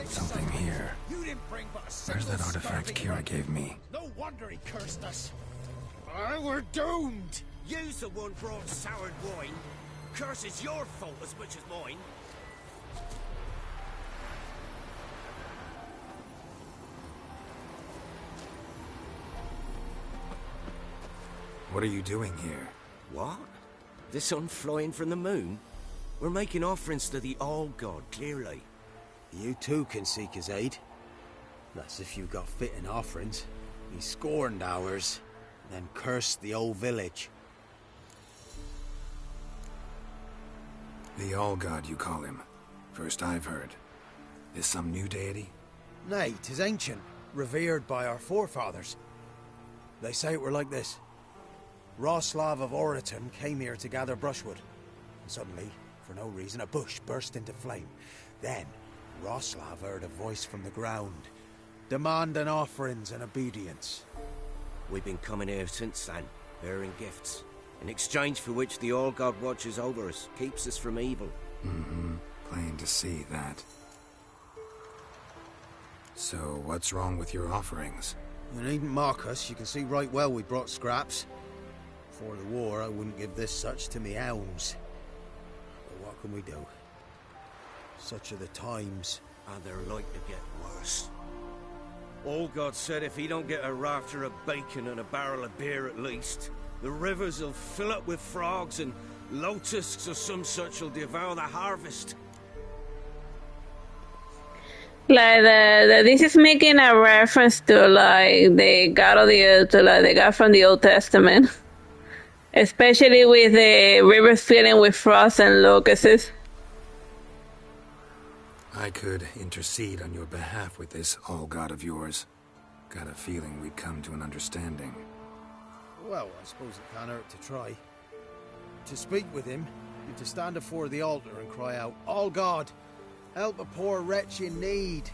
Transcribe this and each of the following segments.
Something here. Where's that artifact Ciri gave me? No wonder he cursed us. We're doomed. You's the one brought soured wine. Curse is your fault as much as mine. What are you doing here? What? The sun flying from the moon? We're making offerings to the All-God, clearly. You too can seek his aid. That's if you got fitting offerings. He scorned ours, then cursed the old village. The All-God, you call him. First I've heard. Is some new deity? Nay, 'tis ancient, revered by our forefathers. They say it were like this. Roslav of Oriton came here to gather brushwood. And suddenly, for no reason, a bush burst into flame. Then, Roslav heard a voice from the ground, demanding offerings and obedience. We've been coming here since then, bearing gifts, in exchange for which the All-God watches over us, keeps us from evil. Mm-hmm. Plain to see that. So, what's wrong with your offerings? You needn't mock us. You can see right well we brought scraps. Before the war, I wouldn't give this such to me elms. But what can we do? Such are the times. And they're like to get worse. All-God said if he don't get a rafter of bacon and a barrel of beer at least, the rivers will fill up with frogs and locusts or some such will devour the harvest. Like this is making a reference to like the God of the Earth, to like the God from the Old Testament. Especially with the rivers filling with frost and locusts. I could intercede on your behalf with this All-God of yours. Got a feeling we'd come to an understanding. Well, I suppose it can't hurt to try. To speak with him, you've to stand before the altar and cry out, All-God, help a poor wretch in need.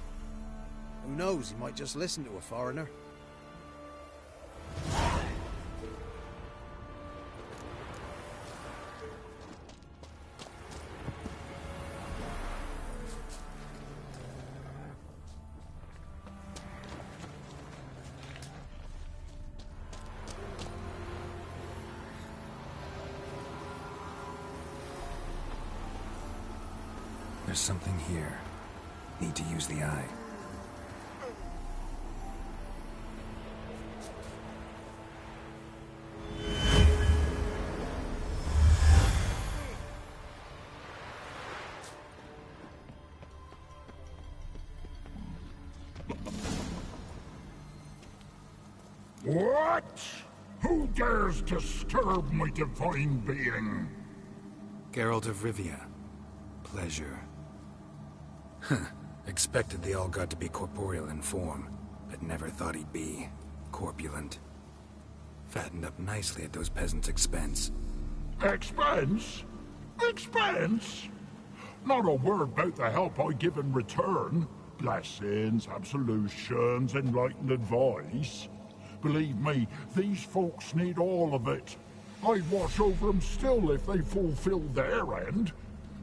Who knows, he might just listen to a foreigner. There's something here. Need to use the eye. What? Who dares disturb my divine being? Geralt of Rivia. Pleasure. Expected the All-God to be corporeal in form, but never thought he'd be corpulent. Fattened up nicely at those peasants' expense. Expense? Expense? Not a word about the help I give in return. Blessings, absolutions, enlightened advice. Believe me, these folks need all of it. I'd watch over them still if they fulfilled their end.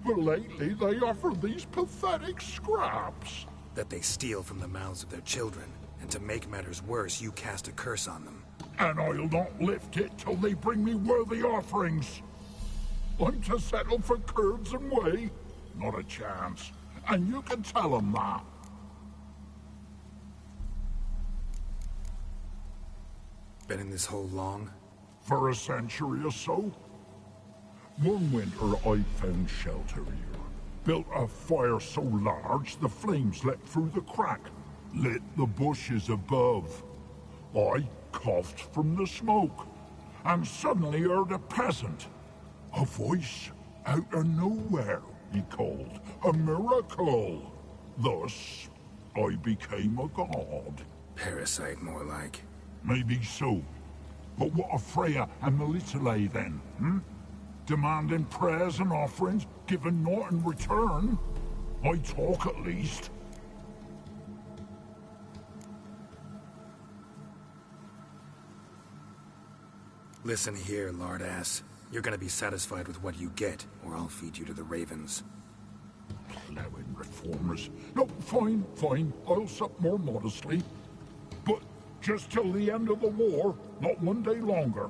But lately they offer these pathetic scraps. That they steal from the mouths of their children, and to make matters worse, you cast a curse on them. And I'll not lift it till they bring me worthy offerings. I'm to settle for curds and whey? Not a chance. And you can tell them that. Been in this hole long? For a century or so. One winter I found shelter here. Built a fire so large the flames leapt through the crack, lit the bushes above. I coughed from the smoke, and suddenly heard a peasant. A voice out of nowhere, he called. A miracle. Thus, I became a god. Parasite, more like. Maybe so. But what of Freya and Melitele then, Demanding prayers and offerings, given naught in return? I talk at least. Listen here, lard-ass. You're gonna be satisfied with what you get, or I'll feed you to the ravens. Plowing reformers. No, fine, fine, I'll sup more modestly. But just till the end of the war, not one day longer.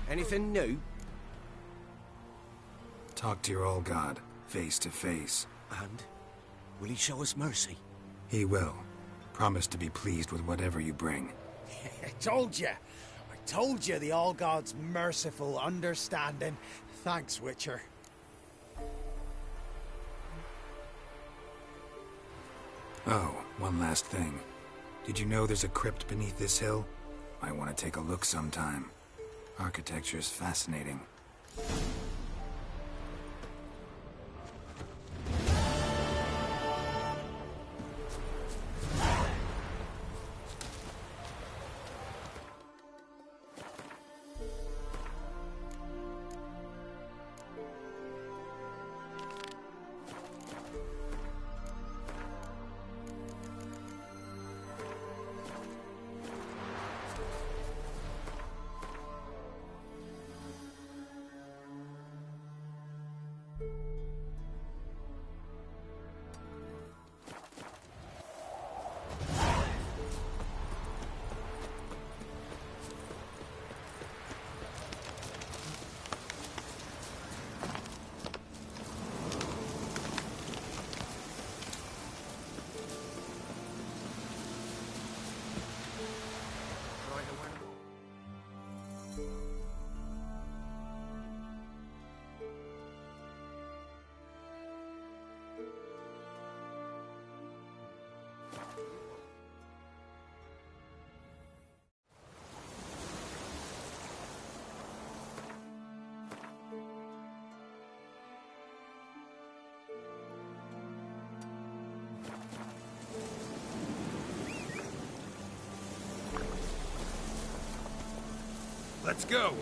Anything new? Talk to your old god, face to face. And? Will he show us mercy? He will. Promise to be pleased with whatever you bring. I told you. I told you the All-God's merciful, understanding. Thanks, Witcher. Oh, one last thing. Did you know there's a crypt beneath this hill? Might want to take a look sometime. Architecture's fascinating. Let's go!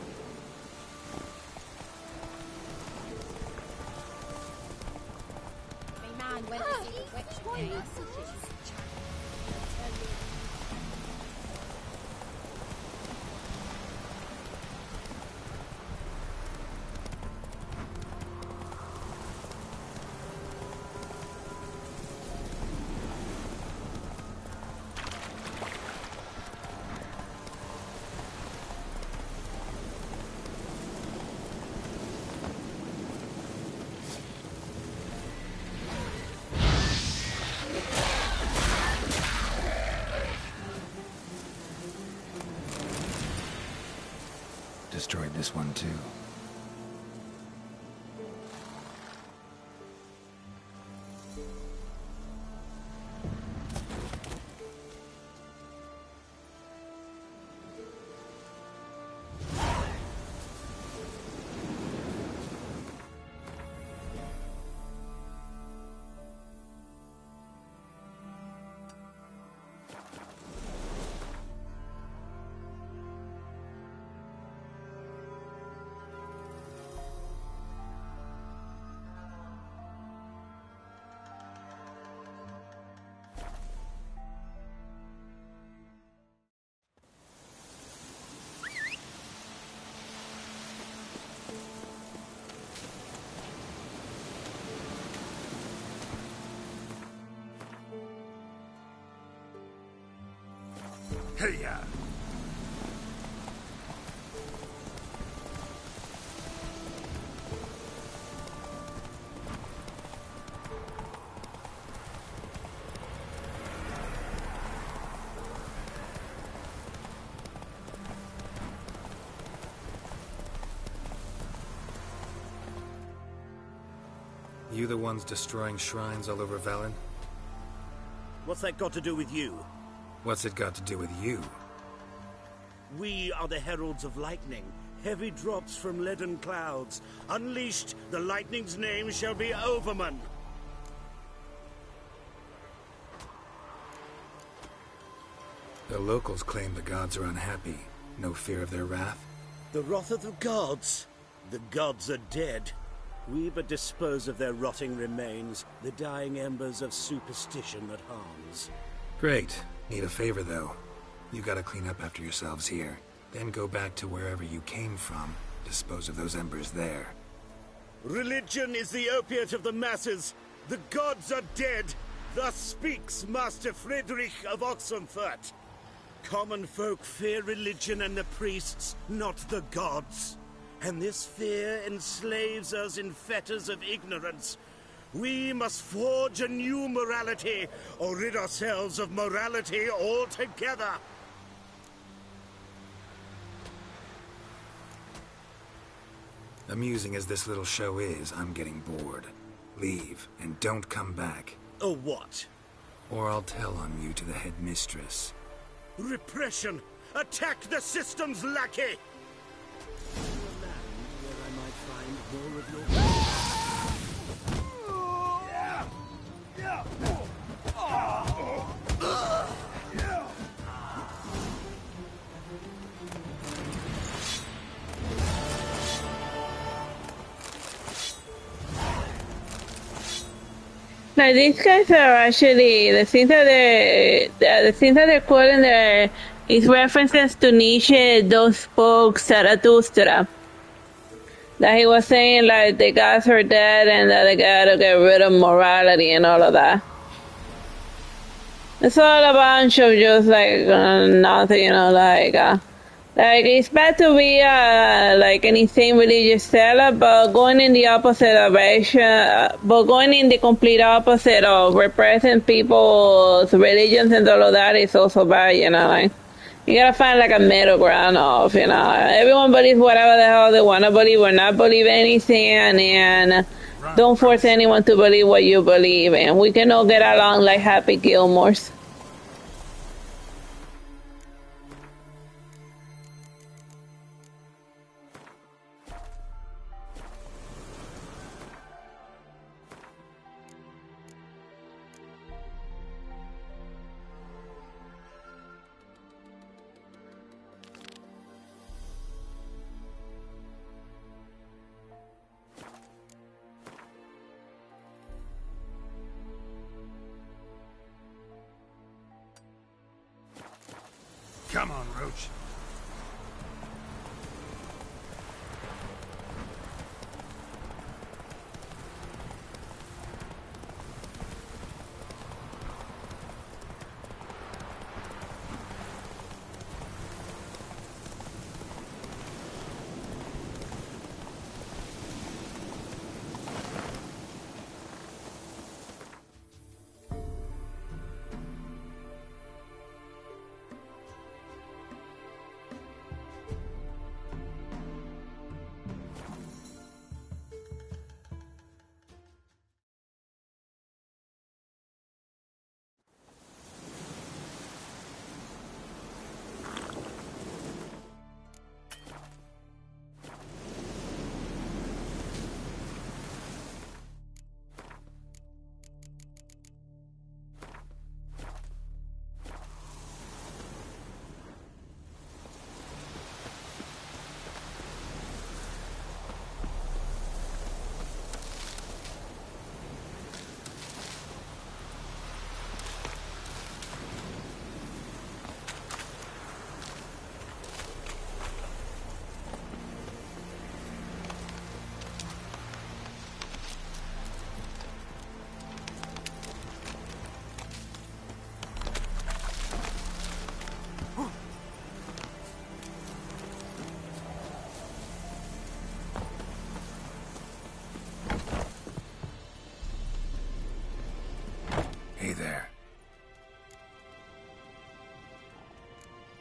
My man went to see the witch today. Destroyed this one too. Hey-ya! You the ones destroying shrines all over Velen? What's that got to do with you? What's it got to do with you? We are the heralds of lightning. Heavy drops from leaden clouds. Unleashed, the lightning's name shall be Overman. The locals claim the gods are unhappy. No fear of their wrath? The wrath of the gods? The gods are dead. We but dispose of their rotting remains, the dying embers of superstition that harms. Great. Need a favor, though. You gotta clean up after yourselves here. Then go back to wherever you came from. Dispose of those embers there. Religion is the opiate of the masses. The gods are dead. Thus speaks Master Friedrich of Oxenfurt. Common folk fear religion and the priests, not the gods. And this fear enslaves us in fetters of ignorance. We must forge a new morality, or rid ourselves of morality altogether. Amusing as this little show is, I'm getting bored. Leave, and don't come back. Or what? Or I'll tell on you to the headmistress. Repression! Attack the system's lackey! A land where I might find more of your... Like these guys are actually the things that they're quoting there is references to Nietzsche, those spoke Zarathustra. That he was saying like the gods are dead and that they gotta get rid of morality and all of that. It's all a bunch of just like nothing, you know, like it's bad to be like anything religious seller, but going in the opposite direction, but going in the complete opposite of repressing people's religions and all of that is also bad, you know. Like you gotta find like a middle ground of, you know, everyone believes whatever the hell they wanna believe or not believe anything, and don't force anyone to believe what you believe, and we can all get along like Happy Gilmores. Come on, Roach.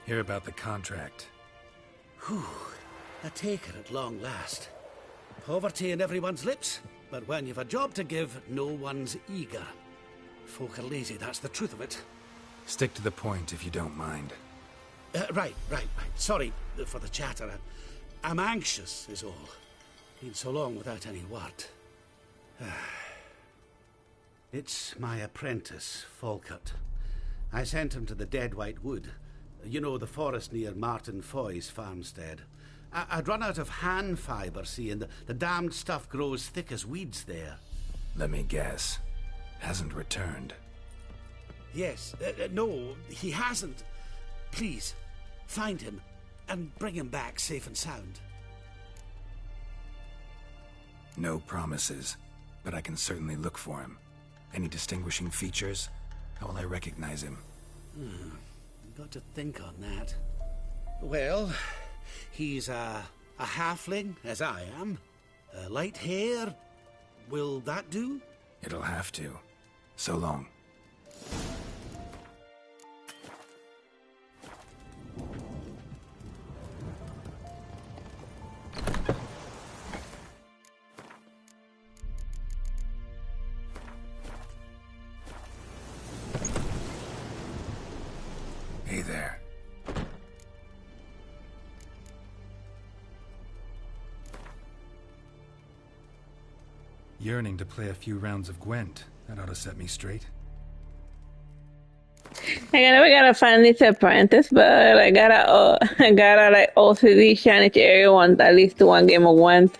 Hear about the contract. Whew. A taker at long last. Poverty in everyone's lips, but when you've a job to give, no one's eager. Folk are lazy, that's the truth of it. Stick to the point if you don't mind. Right. Sorry for the chatter. I'm anxious, is all. Been so long without any word. It's my apprentice, Falkert. I sent him to the Dead White Wood. You know, the forest near Martin Foy's farmstead. I'd run out of hand fibre, see, and the damned stuff grows thick as weeds there. Let me guess. Hasn't returned. Yes. No, he hasn't. Please, find him and bring him back safe and sound. No promises, but I can certainly look for him. Any distinguishing features? How will I recognize him? Got to think on that. Well, he's a halfling, as I am. Light hair. Will that do? It'll have to. So long. Hey there. Yearning to play a few rounds of Gwent. That ought to set me straight. I never gotta find this apprentice, but I gotta like OCD shine each area one at least one game of Gwent.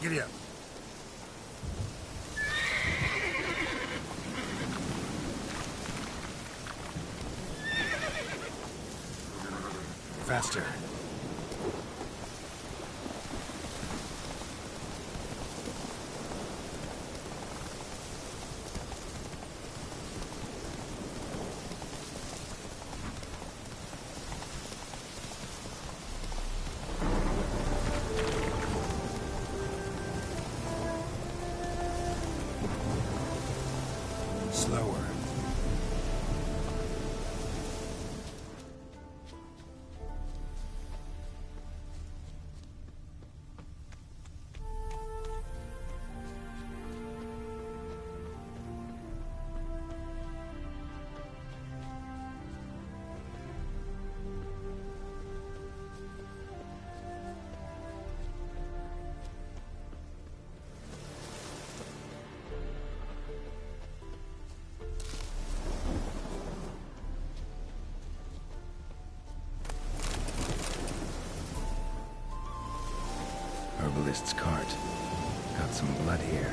Giddy up. Faster. Slower. Herbalist's cart. Got some blood here.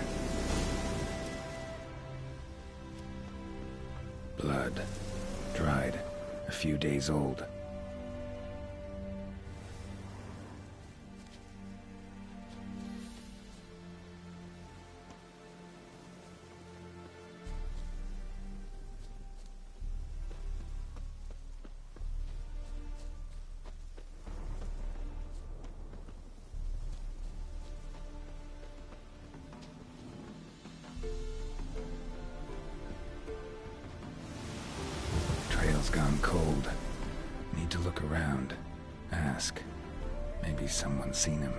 Blood. Dried. A few days old. Trail's gone cold. Need to look around. Ask. Maybe someone's seen him.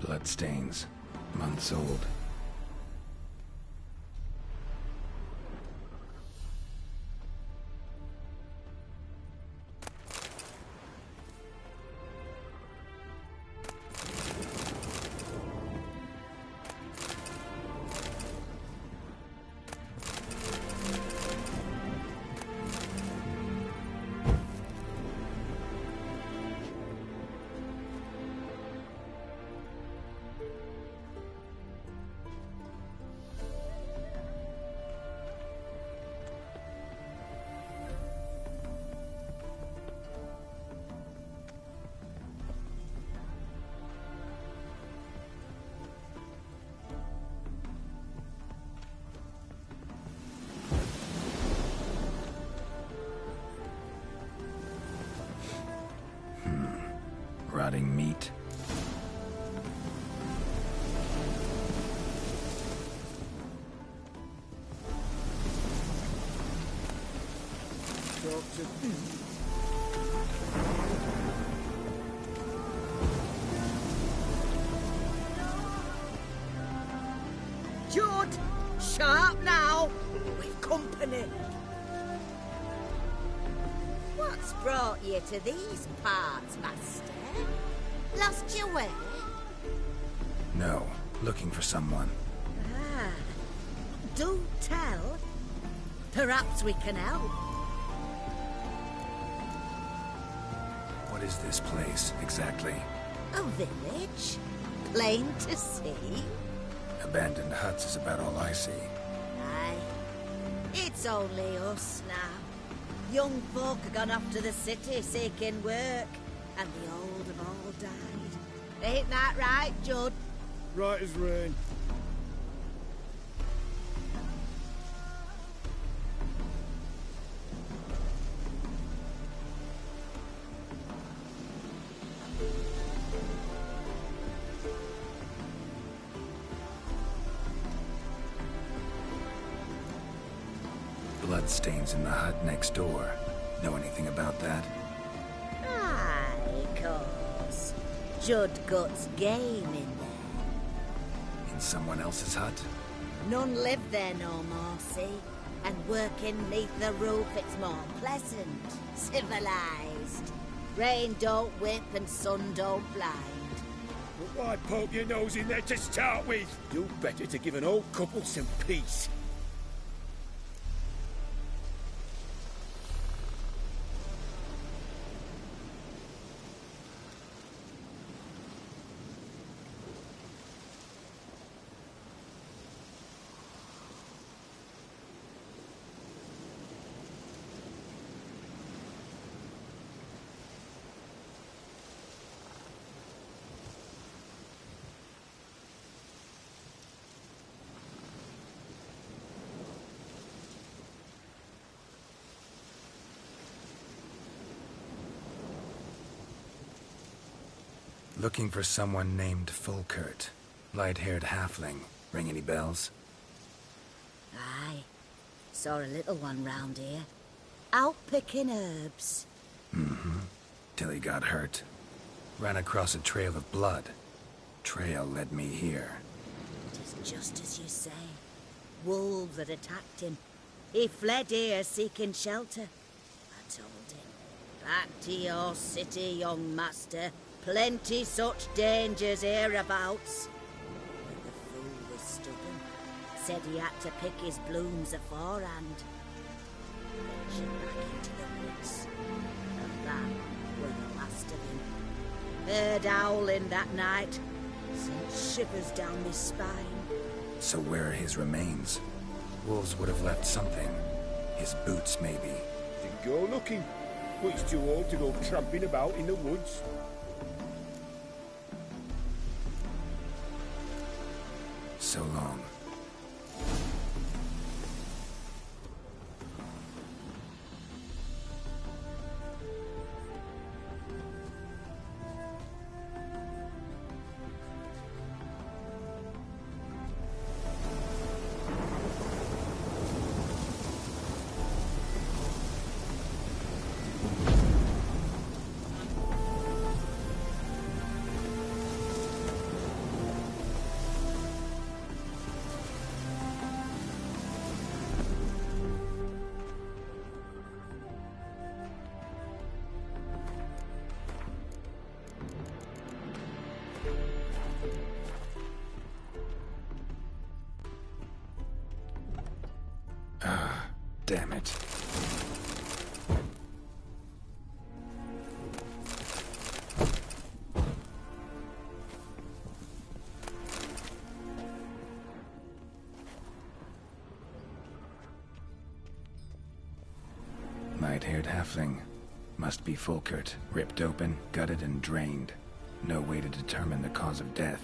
Bloodstains. Months old. Rotting meat. Jude, sharp now. We've company. What's brought you to these parts, master? Lost your way? No. Looking for someone. Ah. Do tell. Perhaps we can help. What is this place, exactly? A village? Plain to see? Abandoned huts is about all I see. Aye. It's only us now. Young folk have gone off to the city seeking work, and the old have all died. Ain't that right, Judd? Right as rain. Bloodstains in the hut next door. Know anything about that? Aye, course. Judd guts game in there. In someone else's hut? None live there no more, see? And working neath the roof, it's more pleasant, civilized. Rain don't whip and sun don't blind. But why poke your nose in there to start with? Do better to give an old couple some peace. Looking for someone named Fulkert. Light-haired halfling. Ring any bells? Aye. Saw a little one round here. Out picking herbs. Mm-hmm. Till he got hurt. Ran across a trail of blood. Trail led me here. It is just as you say. Wolves had attacked him. He fled here seeking shelter. I told him, back to your city, young master. Plenty such dangers hereabouts. But the fool was stubborn. Said he had to pick his blooms aforehand. Ventured back into the woods. And that were the last of him. Heard howling that night. Sent shivers down my spine. So where are his remains? Wolves would have left something. His boots, maybe. Then go looking. But he's too old to go tramping about in the woods. So long. Damn it. Light-haired halfling. Must be Fulkert. Ripped open, gutted and drained. No way to determine the cause of death.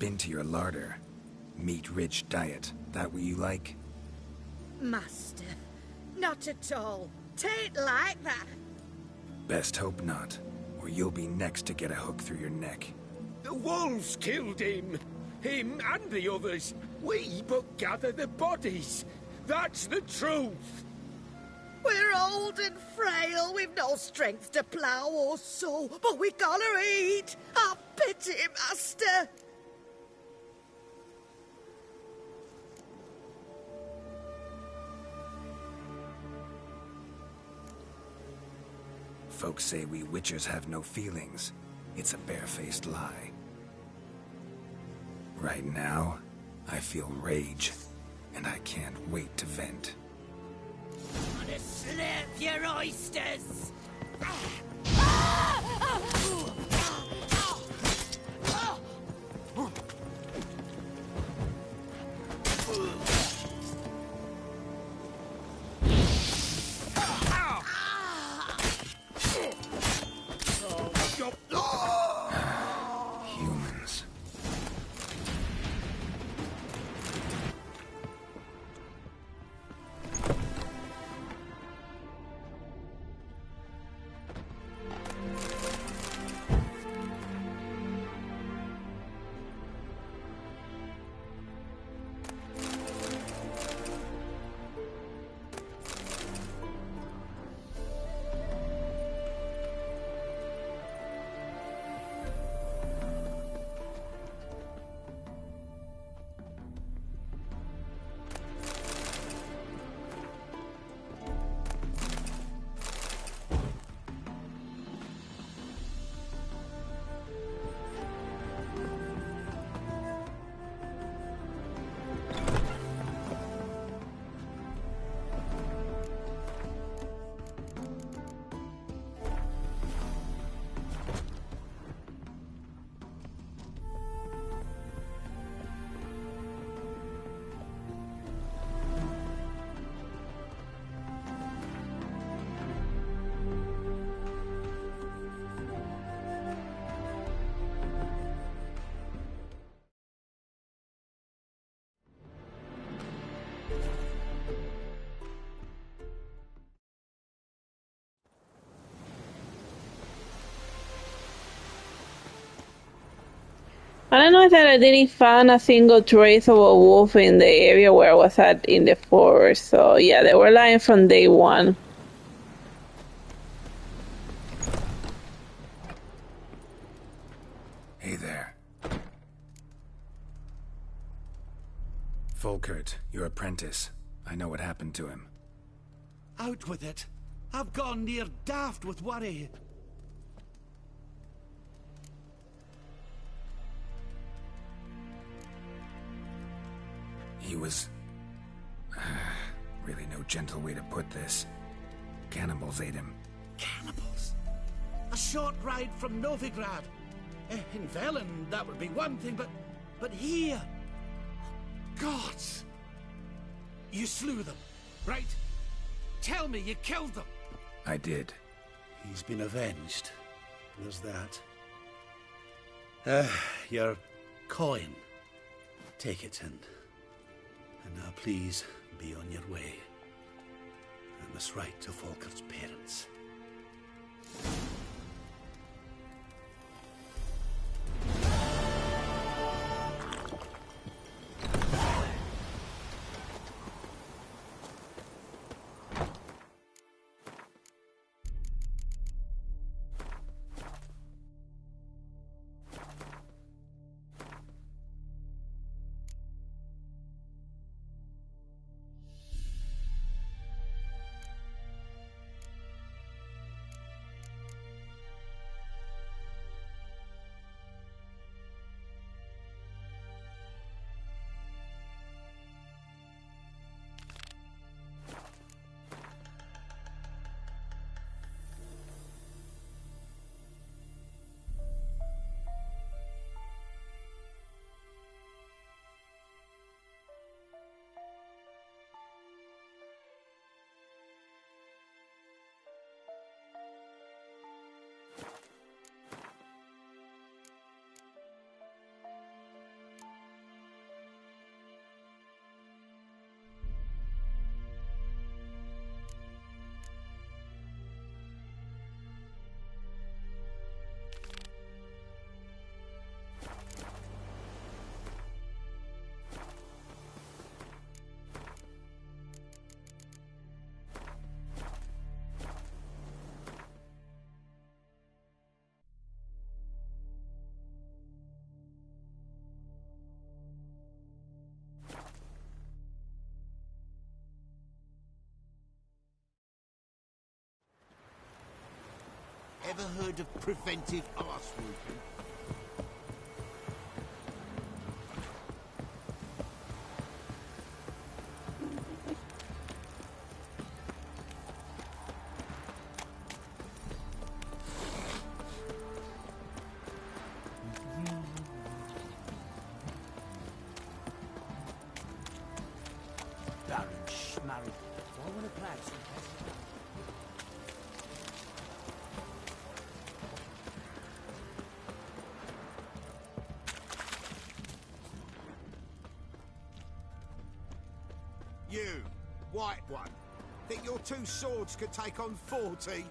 been to your larder. Meat-rich diet. That what you like? Master, not at all. Tain't like that. Best hope not, or you'll be next to get a hook through your neck. The wolves killed him. Him and the others. We but gather the bodies. That's the truth. We're old and frail, we've no strength to plough or sow, but we gotta eat. Have pity, master. Folks say we witchers have no feelings. It's a barefaced lie. Right now, I feel rage, and I can't wait to vent. Gonna slurp your oysters! Humans. I don't know that I didn't find a single trace of a wolf in the area where I was at in the forest. So yeah, they were lying from day one. Hey there. Volkert, your apprentice. I know what happened to him. Out with it. I've gone near daft with worry. He was... really no gentle way to put this. Cannibals ate him. Cannibals? A short ride from Novigrad. In Velen, that would be one thing, but here... Gods! You slew them, right? Tell me you killed them. I did. He's been avenged. There's that. Your coin. Take it, and now please be on your way. I must write to Volkert's parents. Ever heard of preventive arse whooping? Baron Schmarry. So I want to play some. You, white one. Think your two swords could take on 40?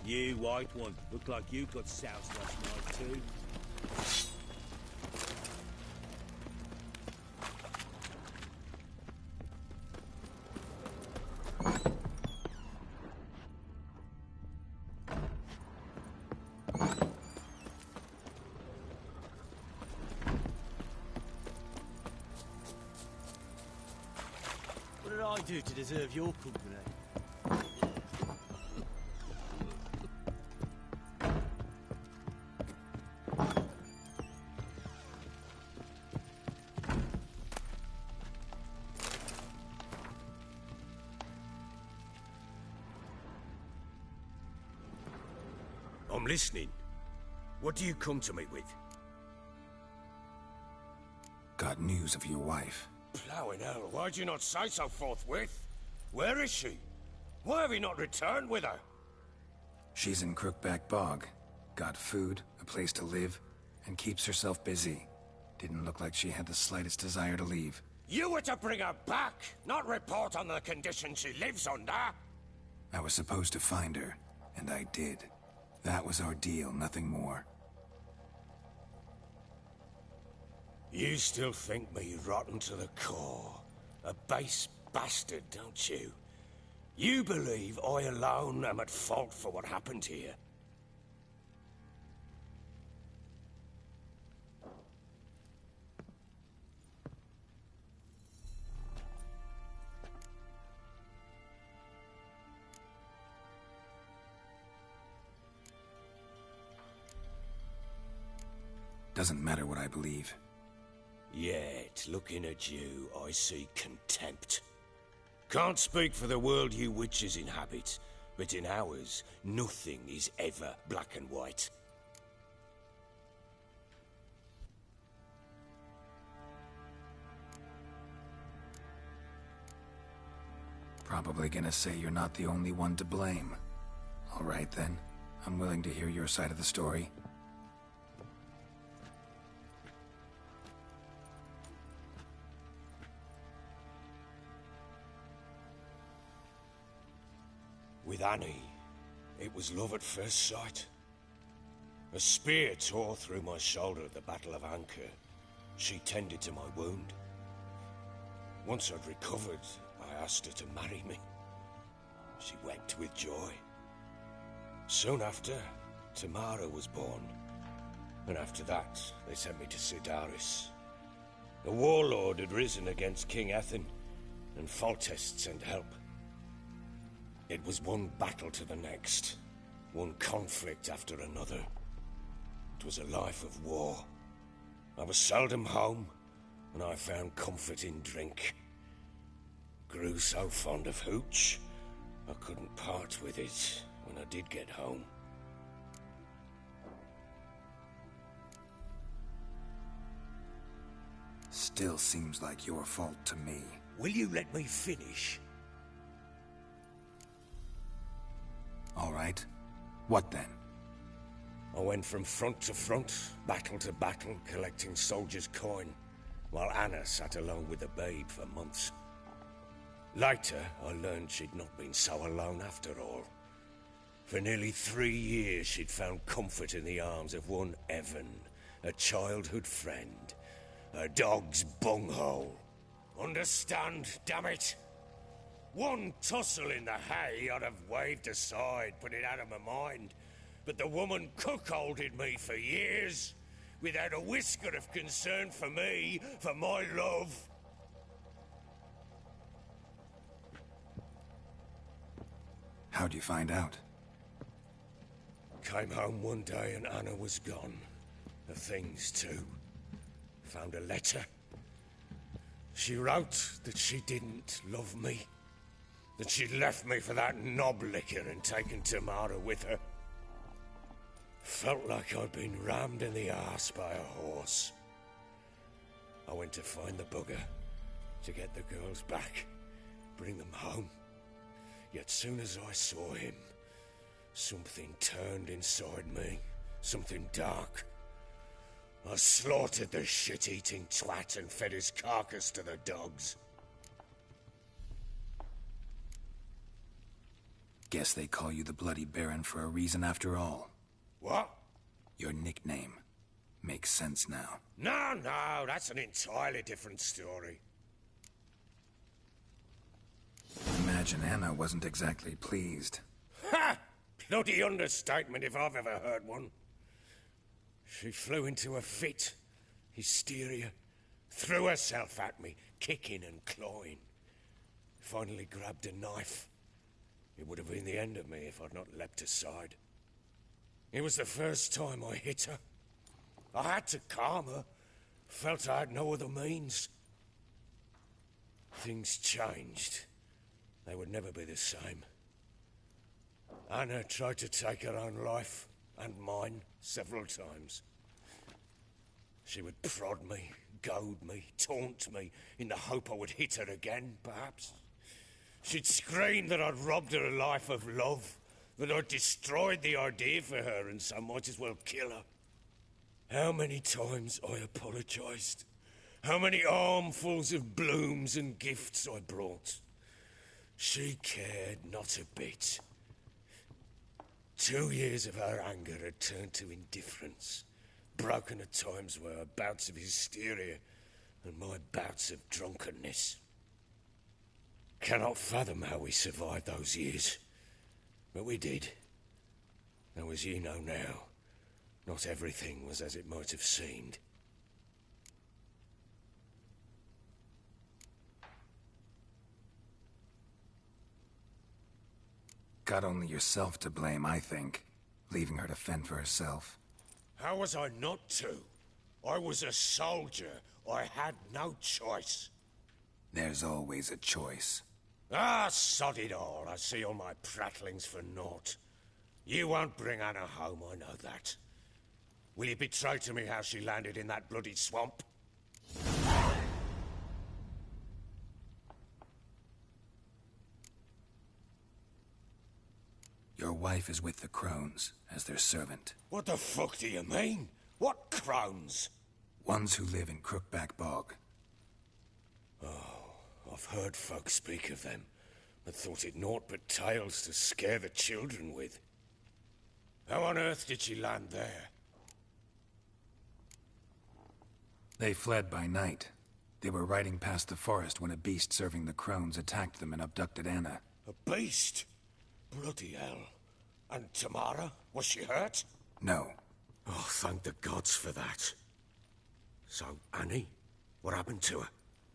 You, white one. Look like you got soused last night, too. What did I do to deserve your company? I'm listening. What do you come to me with? Got news of your wife. Plowing hell, why'd you not say so forthwith? Where is she? Why have you not returned with her? She's in Crookback Bog. Got food, a place to live, and keeps herself busy. Didn't look like she had the slightest desire to leave. You were to bring her back, not report on the conditions she lives under. I was supposed to find her, and I did. That was our deal, nothing more. You still think me rotten to the core. A base bastard, don't you? You believe I alone am at fault for what happened here. Doesn't matter what I believe. Yet, looking at you, I see contempt. Can't speak for the world you witches inhabit, but in ours, nothing is ever black and white. Probably gonna say you're not the only one to blame. All right then, I'm willing to hear your side of the story. With Annie, it was love at first sight. A spear tore through my shoulder at the Battle of Anchor. She tended to my wound. Once I'd recovered, I asked her to marry me. She wept with joy. Soon after, Tamara was born. And after that, they sent me to Sidaris. The warlord had risen against King Ethan, and Foltest sent help. It was one battle to the next, one conflict after another. It was a life of war. I was seldom home, and I found comfort in drink. Grew so fond of hooch, I couldn't part with it when I did get home. Still seems like your fault to me. Will you let me finish? All right. What then? I went from front to front, battle to battle, collecting soldiers' coin, while Anna sat alone with the babe for months. Later, I learned she'd not been so alone after all. For nearly 3 years, she'd found comfort in the arms of one Evan, a childhood friend, a dog's bunghole. Understand, damn it? One tussle in the hay I'd have waved aside, put it out of my mind. But the woman cuckolded me for years, without a whisker of concern for me, for my love. How'd you find out? Came home one day and Anna was gone. Her things too. Found a letter. She wrote that she didn't love me. That she'd left me for that knob licker and taken Tamara with her. Felt like I'd been rammed in the arse by a horse. I went to find the bugger, to get the girls back, bring them home. Yet soon as I saw him, something turned inside me, something dark. I slaughtered the shit-eating twat and fed his carcass to the dogs. Guess they call you the Bloody Baron for a reason after all. What? Your nickname. Makes sense now. No, that's an entirely different story. Imagine Anna wasn't exactly pleased. Ha! Bloody understatement if I've ever heard one. She flew into a fit, hysteria, threw herself at me, kicking and clawing. Finally grabbed a knife. It would have been the end of me if I'd not leapt aside. It was the first time I hit her. I had to calm her. Felt I had no other means. Things changed. They would never be the same. Anna tried to take her own life, and mine, several times. She would prod me, goad me, taunt me, in the hope I would hit her again, perhaps. She'd scream that I'd robbed her a life of love, that I'd destroyed the idea for her, and so might as well kill her. How many times I apologized. How many armfuls of blooms and gifts I brought. She cared not a bit. 2 years of her anger had turned to indifference, broken at times by her bouts of hysteria and my bouts of drunkenness. Cannot fathom how we survived those years, but we did. Though as you know now, not everything was as it might have seemed. Got only yourself to blame, I think. Leaving her to fend for herself. How was I not to? I was a soldier. I had no choice. There's always a choice. Ah, sod it all. I see all my prattlings for naught. You won't bring Anna home, I know that. Will you betray to me how she landed in that bloody swamp? Your wife is with the Crones, as their servant. What the fuck do you mean? What crones? Ones who live in Crookback Bog. Oh, I've heard folk speak of them, but thought it naught but tales to scare the children with. How on earth did she land there? They fled by night. They were riding past the forest when a beast serving the Crones attacked them and abducted Anna. A beast? Bloody hell. And Tamara? Was she hurt? No. Oh, thank the gods for that. So, Annie? What happened to her?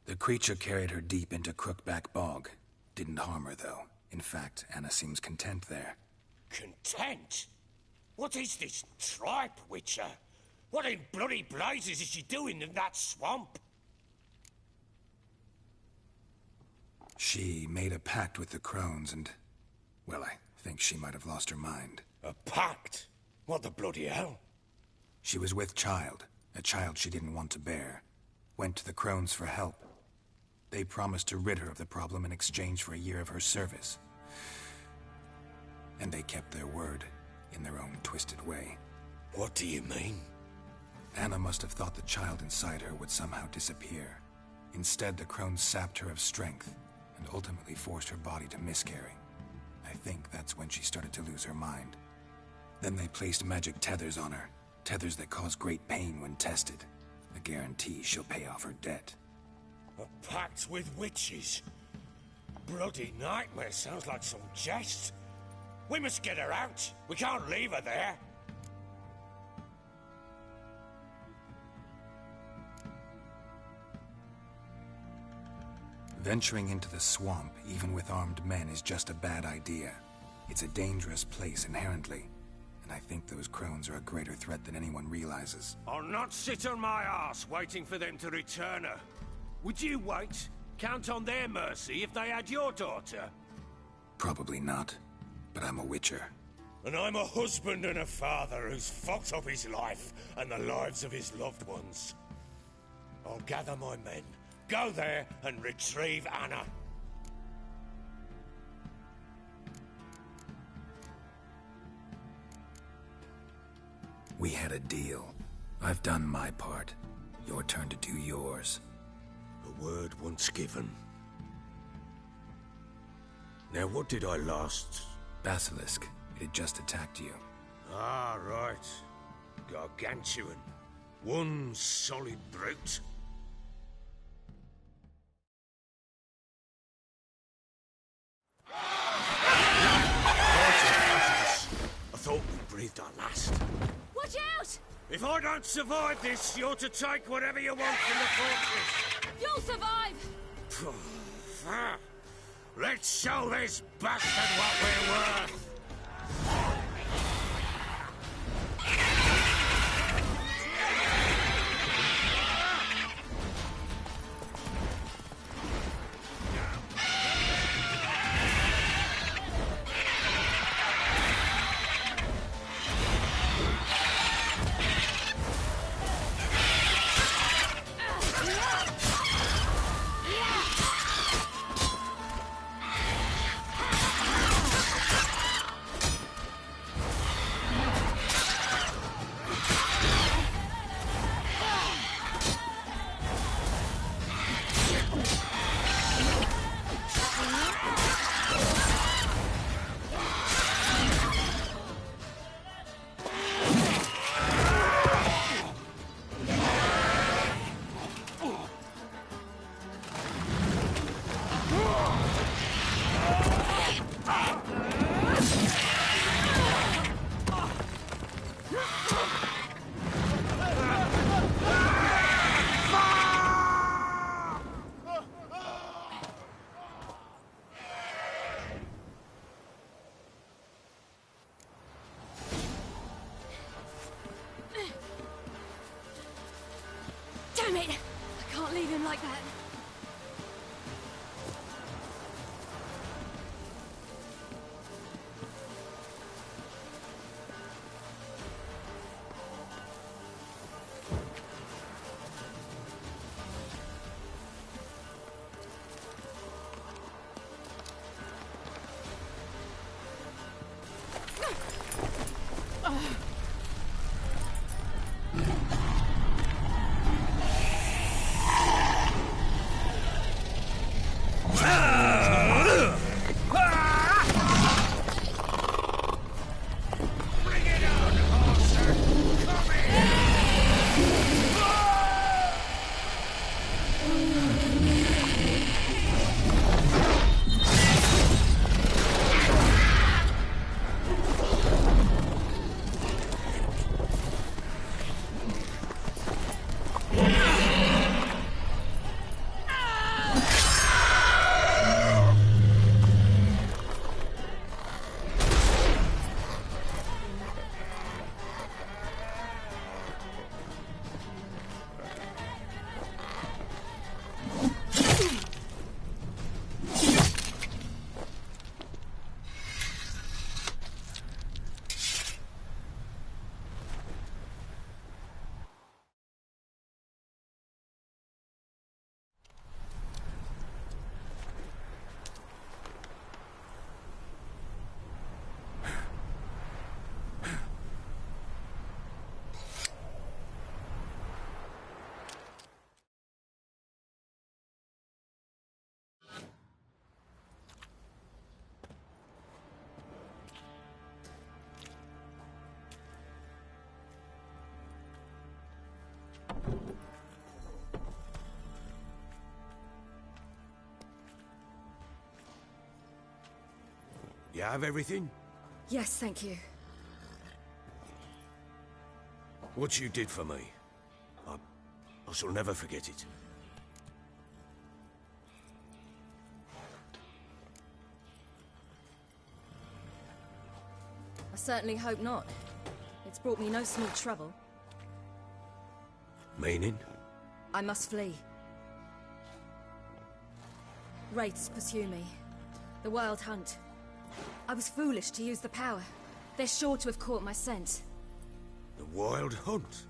The creature carried her deep into Crookback Bog. Didn't harm her, though. In fact, Anna seems content there. Content? What is this tripe, Witcher? What in bloody blazes is she doing in that swamp? She made a pact with the Crones and... well, I think she might have lost her mind. A pact? What the bloody hell? She was with child, a child she didn't want to bear. Went to the Crones for help. They promised to rid her of the problem in exchange for a year of her service. And they kept their word, in their own twisted way. What do you mean? Anna must have thought the child inside her would somehow disappear. Instead, the Crones sapped her of strength, and ultimately forced her body to miscarry. I think that's when she started to lose her mind. Then they placed magic tethers on her, tethers that cause great pain when tested. A guarantee she'll pay off her debt. A pact with witches? Bloody nightmare, sounds like some jest. We must get her out. We can't leave her there. Venturing into the swamp, even with armed men, is just a bad idea. It's a dangerous place inherently, and I think those crones are a greater threat than anyone realizes. I'll not sit on my arse waiting for them to return her. Would you wait? Count on their mercy if they had your daughter? Probably not, but I'm a witcher. And I'm a husband and a father who's fucked up his life and the lives of his loved ones. I'll gather my men, go there and retrieve Anna. We had a deal. I've done my part. Your turn to do yours. A word once given. Now what did I last... Basilisk. It had just attacked you. Ah, right. Gargantuan. One solid brute. I thought we breathed our last. Watch out! If I don't survive this, you're to take whatever you want from the fortress. You'll survive! Let's show this bastard what we're worth! Damn it! I can't leave him like that. You have everything? Yes, thank you. What you did for me, I shall never forget it. certainly hope not. It's brought me no small trouble. Meaning? I must flee. Wraiths pursue me. The Wild Hunt. I was foolish to use the power. They're sure to have caught my scent. The Wild Hunt?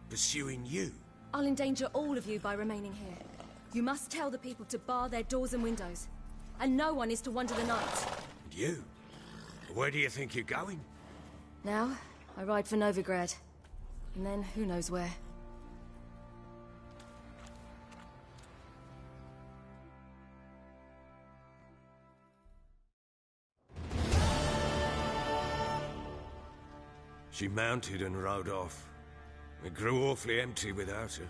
Pursuing you? I'll endanger all of you by remaining here. You must tell the people to bar their doors and windows. And no one is to wander the night. And you? Where do you think you're going? Now, I ride for Novigrad. And then, who knows where. She mounted and rode off. It grew awfully empty without her.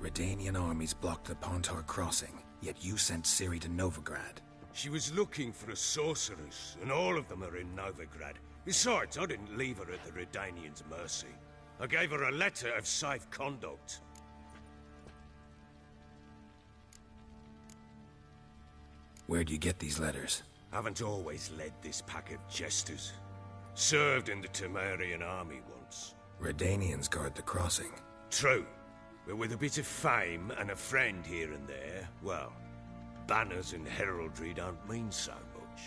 Redanian armies blocked the Pontar crossing, yet you sent Ciri to Novigrad. She was looking for a sorceress, and all of them are in Novigrad. Besides, I didn't leave her at the Redanians' mercy. I gave her a letter of safe conduct. Where'd you get these letters? Haven't always led this pack of jesters. Served in the Temerian army once. Redanians guard the crossing. True. But with a bit of fame and a friend here and there, well, banners and heraldry don't mean so much.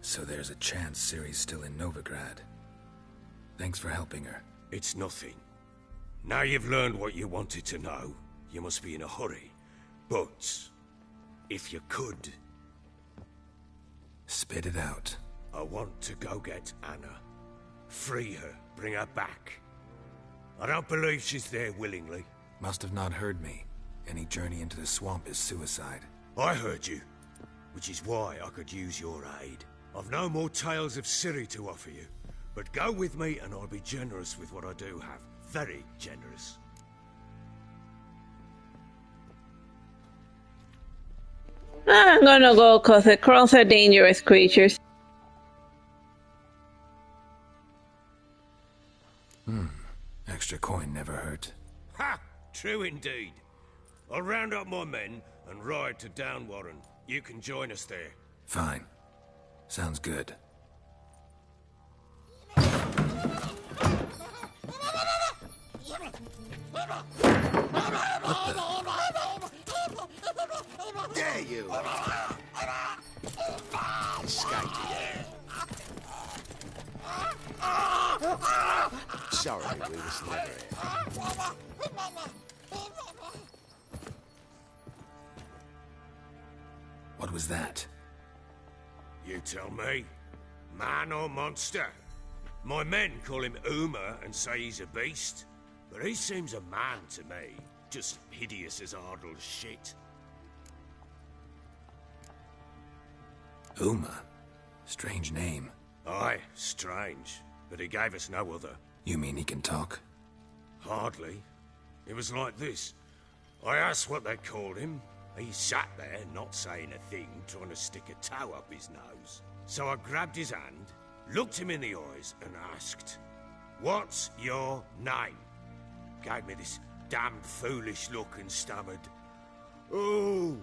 So there's a chance Ciri's still in Novigrad. Thanks for helping her. It's nothing. Now you've learned what you wanted to know, you must be in a hurry. But, if you could... Spit it out. I want to go get Anna. Free her, bring her back. I don't believe she's there willingly. Must have not heard me. Any journey into the swamp is suicide. I heard you, which is why I could use your aid. I've no more tales of Ciri to offer you, but go with me and I'll be generous with what I do have. Very generous. I'm gonna go cause the crows are dangerous creatures. Extra coin never hurt. Ha! True indeed. I'll round up my men and ride to Downwarren. You can join us there. Fine. Sounds good. There you are. Escaped again. Sorry, we was never here. What was that? You tell me. Man or monster? My men call him Uma and say he's a beast, but he seems a man to me. Just hideous as Ardle's shit. Uma? Strange name. Aye, strange. But he gave us no other. You mean he can talk? Hardly. It was like this. I asked what they called him. He sat there, not saying a thing, trying to stick a toe up his nose. So I grabbed his hand, looked him in the eyes, and asked, "What's your name?" Gave me this damned foolish look and stammered, "Oh,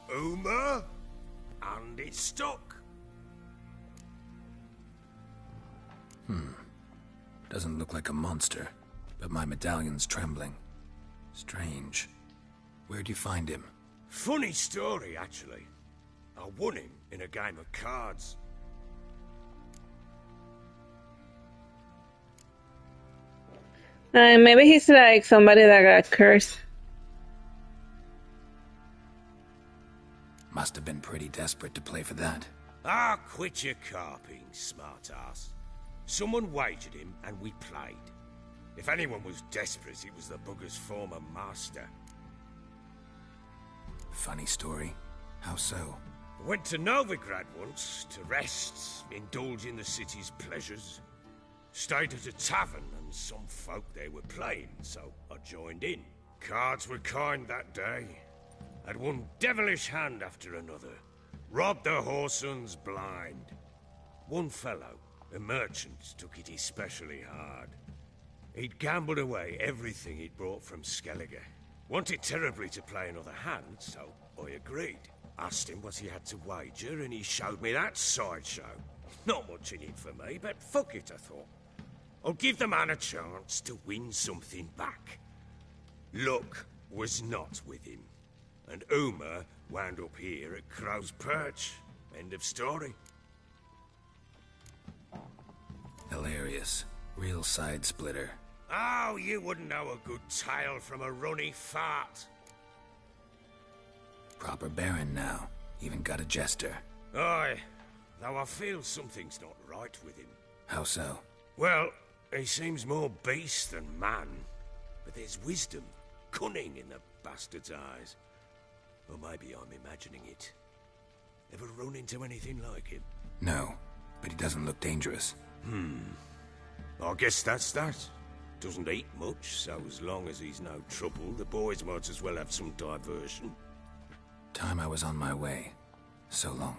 Uma?" And it stuck. Doesn't look like a monster, but my medallion's trembling. Strange. Where'd you find him? Funny story, actually. I won him in a game of cards. Maybe he's like somebody that got cursed. Must have been pretty desperate to play for that. Ah, quit your carping, smartass. Someone wagered him, and we played. If anyone was desperate, it was the bugger's former master. Funny story. How so? I went to Novigrad once, to rest, indulge in the city's pleasures. Stayed at a tavern, and some folk there were playing, so I joined in. Cards were kind that day. Had one devilish hand after another. Robbed the whoresons blind. One fellow, a merchant, took it especially hard. He'd gambled away everything he'd brought from Skellige. Wanted terribly to play another hand, so I agreed. Asked him what he had to wager, and he showed me that sideshow. Not much in it for me, but fuck it, I thought. I'll give the man a chance to win something back. Luck was not with him, and Uma wound up here at Crow's Perch. End of story. Hilarious. Real side splitter. Oh, you wouldn't know a good tale from a runny fart. Proper Baron now. Even got a jester. Aye, though I feel something's not right with him. How so? Well, he seems more beast than man. But there's wisdom, cunning in the bastard's eyes. Or maybe I'm imagining it. Ever run into anything like him? No, but he doesn't look dangerous. I guess that's that. Doesn't eat much, so as long as he's no trouble, the boys might as well have some diversion. Time I was on my way. So long.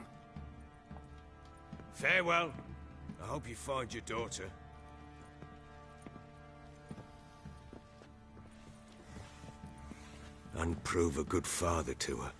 Farewell. I hope you find your daughter. And prove a good father to her.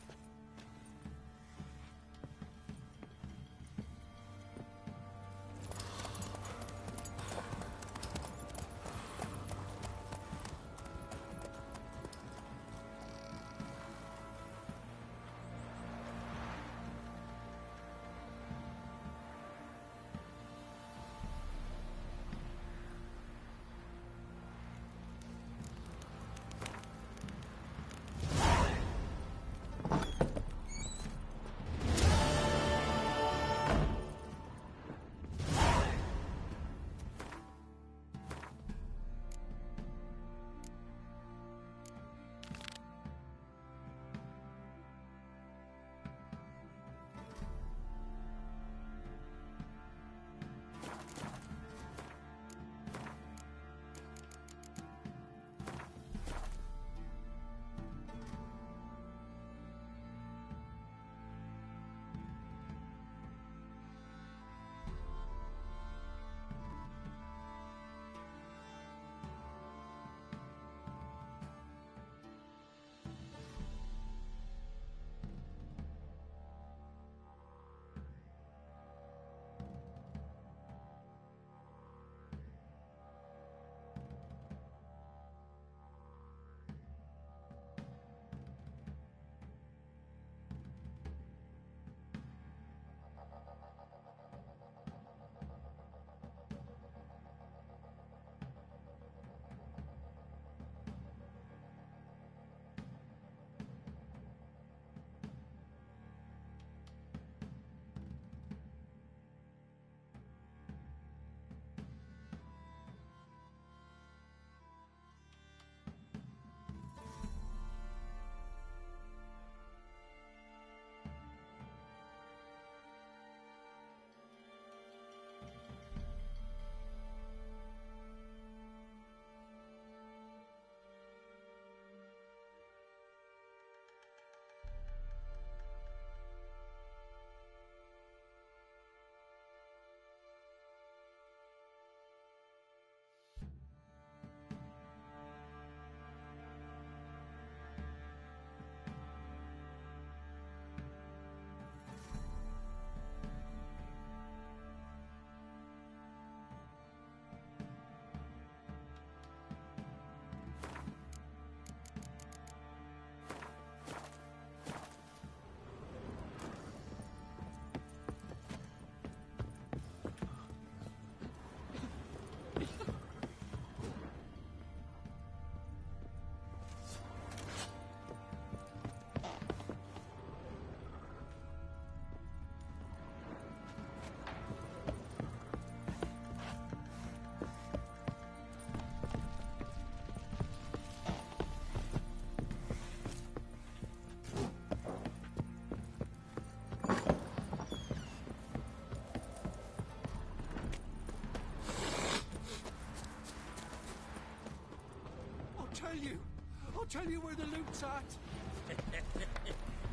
I'll tell you where the loot's at.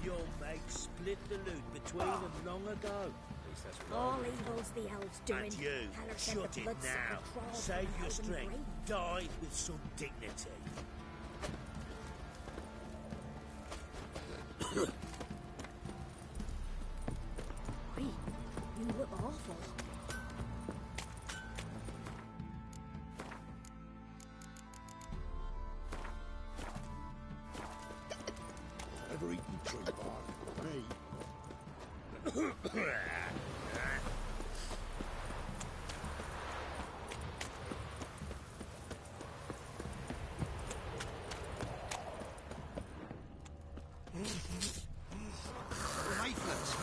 Your mate split the loot between them long ago. All evil's the elves doing. And you, shut it now. Save your strength. Die with some dignity. never eaten tree bark. Me.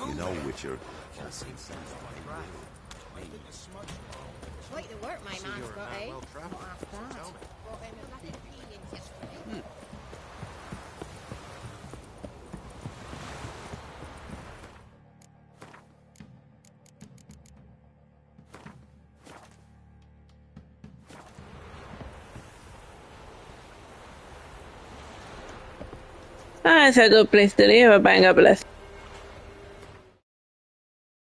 You know, Witcher. Quite the work my man's got, eh? Not half bad. Brought him a black opinion yesterday. Ah, it's a good place to live, a bang up bless.